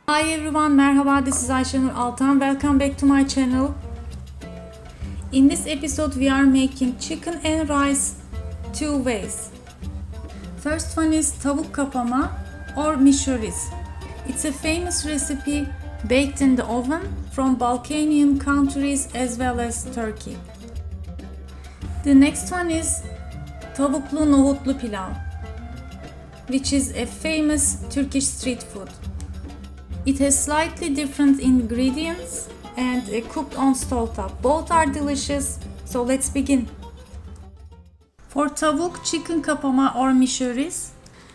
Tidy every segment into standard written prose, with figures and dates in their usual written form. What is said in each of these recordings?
Hi everyone, merhaba, this is Ayşenur Altan. Welcome back to my channel. In this episode we are making chicken and rice two ways. First one is tavuk kapama or mishoris. It's a famous recipe baked in the oven from Balkanian countries as well as Turkey. The next one is tavuklu nohutlu pilav, which is a famous Turkish street food. It has slightly different ingredients and cooked on stovetop. Both are delicious, so let's begin. For tavuk chicken kapama or mishoris,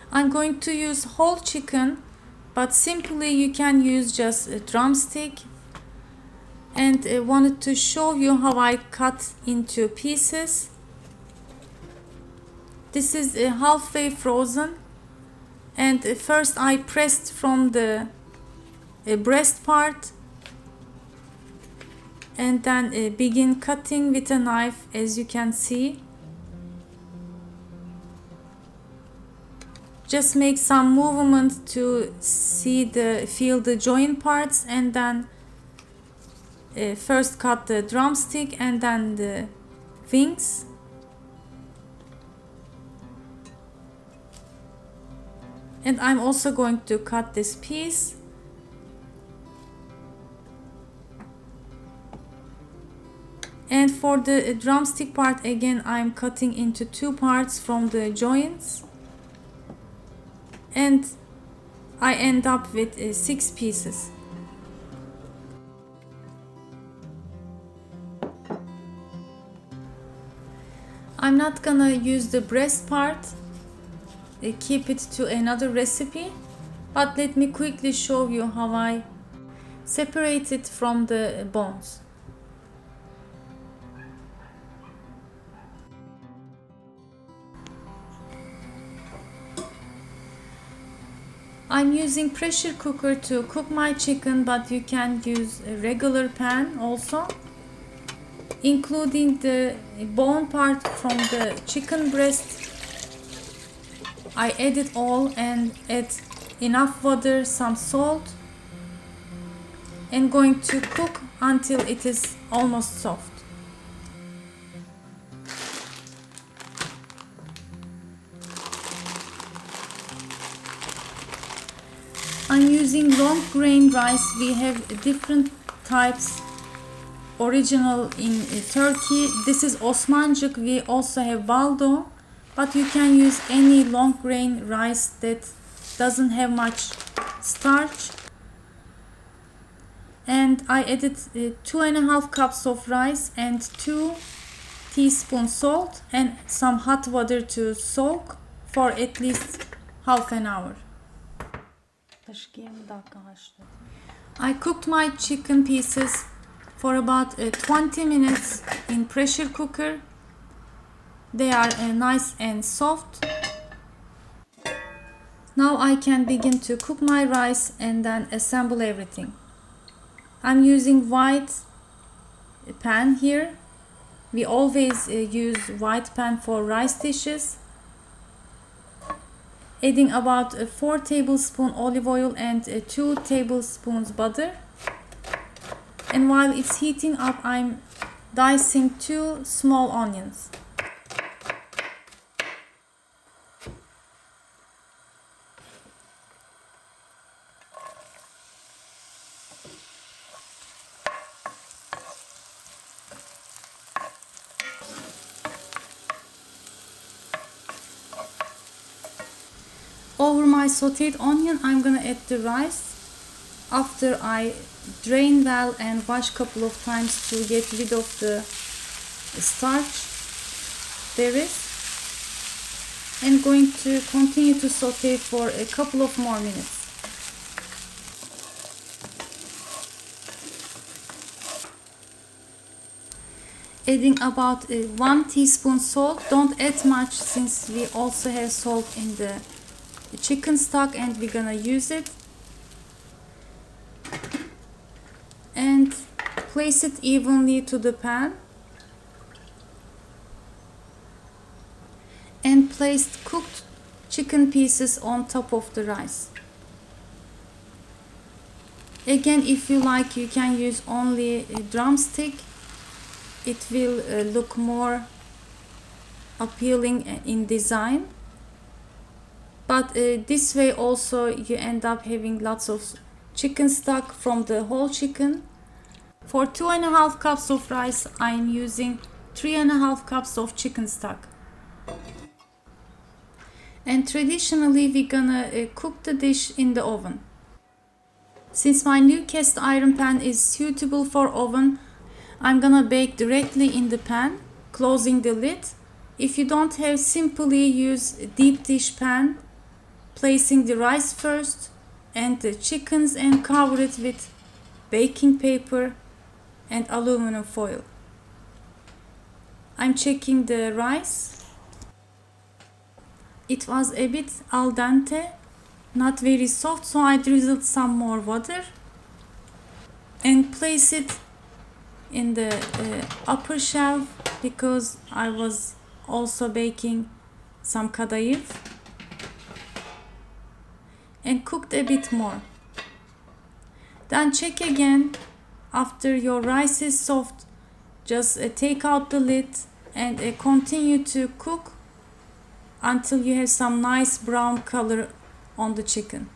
I'm going to use whole chicken, but simply you can use just a drumstick. And I wanted to show you how I cut into pieces. This is halfway frozen, and first I pressed from the breast part and then begin cutting with a knife, as you can see. Just make some movement to feel the joint parts, and then first cut the drumstick and then the wings. And I'm also going to cut this piece. And for the drumstick part, again I'm cutting into two parts from the joints, and I end up with 6 pieces. I'm not gonna use the breast part, keep it to another recipe, but let me quickly show you how I separate it from the bones. I'm using pressure cooker to cook my chicken, but you can use a regular pan also. Including the bone part from the chicken breast, I add it all and add enough water, some salt, and going to cook until it is almost soft. I'm using long grain rice. We have different types. Original in Turkey, this is Osmancık. We also have Baldo, but you can use any long grain rice that doesn't have much starch. And I added 2.5 cups of rice and 2 teaspoons salt and some hot water to soak for at least half an hour. I cooked my chicken pieces for about 20 minutes in pressure cooker. They are nice and soft. Now I can begin to cook my rice and then assemble everything. I'm using white pan here. We always use white pan for rice dishes. Adding about 4 tablespoons olive oil and 2 tablespoons butter. And while it's heating up, I'm dicing 2 small onions. Over my sauteed onion, I'm gonna add the rice after I drain well and wash a couple of times to get rid of the starch there is, and going to continue to saute for a couple of more minutes. Adding about 1 teaspoon salt. Don't add much since we also have salt in the chicken stock and we're gonna use it. And place it evenly to the pan. And place cooked chicken pieces on top of the rice. Again, if you like, you can use only a drumstick. It will look more appealing in design. But this way also you end up having lots of chicken stock from the whole chicken. For 2.5 cups of rice, I am using 3.5 cups of chicken stock. And traditionally we're gonna cook the dish in the oven. Since my new cast iron pan is suitable for oven, I'm gonna bake directly in the pan, closing the lid. If you don't have, simply use a deep dish pan, placing the rice first and the chickens and cover it with baking paper and aluminum foil. I'm checking the rice. It was a bit al dente, not very soft, so I drizzled some more water and place it in the upper shelf because I was also baking some kadayıf, and cooked a bit more. Then check again. After your rice is soft, just take out the lid and continue to cook until you have some nice brown color on the chicken.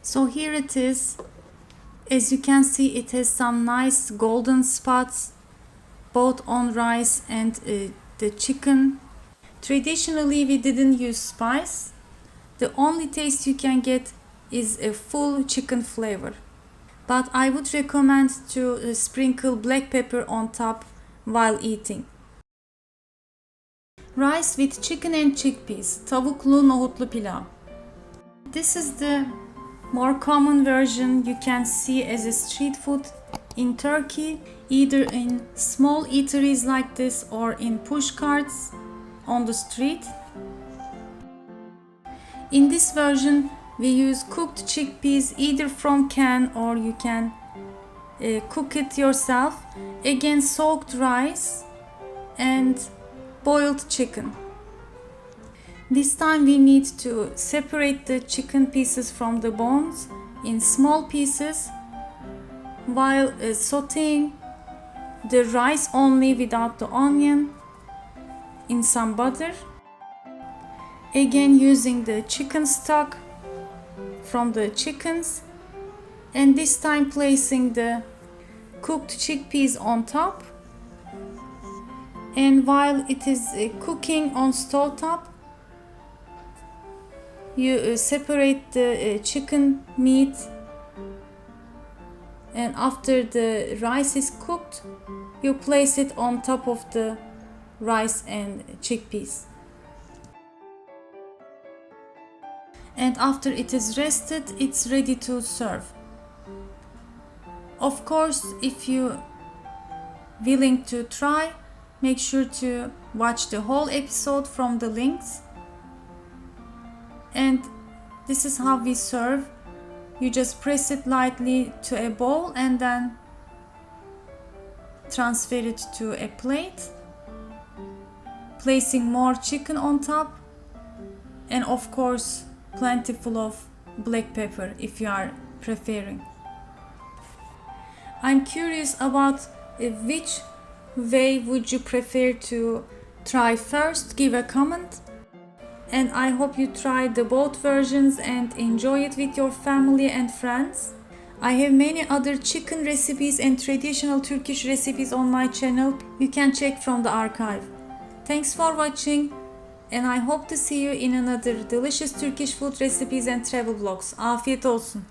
So here it is. As you can see, it has some nice golden spots both on rice and the chicken. Traditionally we didn't use spice. The only taste you can get is a full chicken flavor. But I would recommend to sprinkle black pepper on top while eating. Rice with chicken and chickpeas, tavuklu nohutlu pilav. This is the more common version you can see as a street food in Turkey, either in small eateries like this or in push carts on the street. In this version, we use cooked chickpeas either from can or you can cook it yourself. Again, soaked rice and boiled chicken. This time we need to separate the chicken pieces from the bones in small pieces while sauteing the rice only without the onion in some butter. Again, using the chicken stock from the chickens, and this time placing the cooked chickpeas on top. And while it is cooking on stove top, you separate the chicken meat, and after the rice is cooked, you place it on top of the rice and chickpeas. And after it is rested, it's ready to serve. Of course, if you're willing to try, make sure to watch the whole episode from the links. And this is how we serve. You just press it lightly to a bowl and then transfer it to a plate, placing more chicken on top, and of course plentiful of black pepper if you are preferring. I'm curious about which way would you prefer to try first. Give a comment. And I hope you try the both versions and enjoy it with your family and friends. I have many other chicken recipes and traditional Turkish recipes on my channel. You can check from the archive. Thanks for watching, and I hope to see you in another delicious Turkish food recipes and travel vlogs. Afiyet olsun.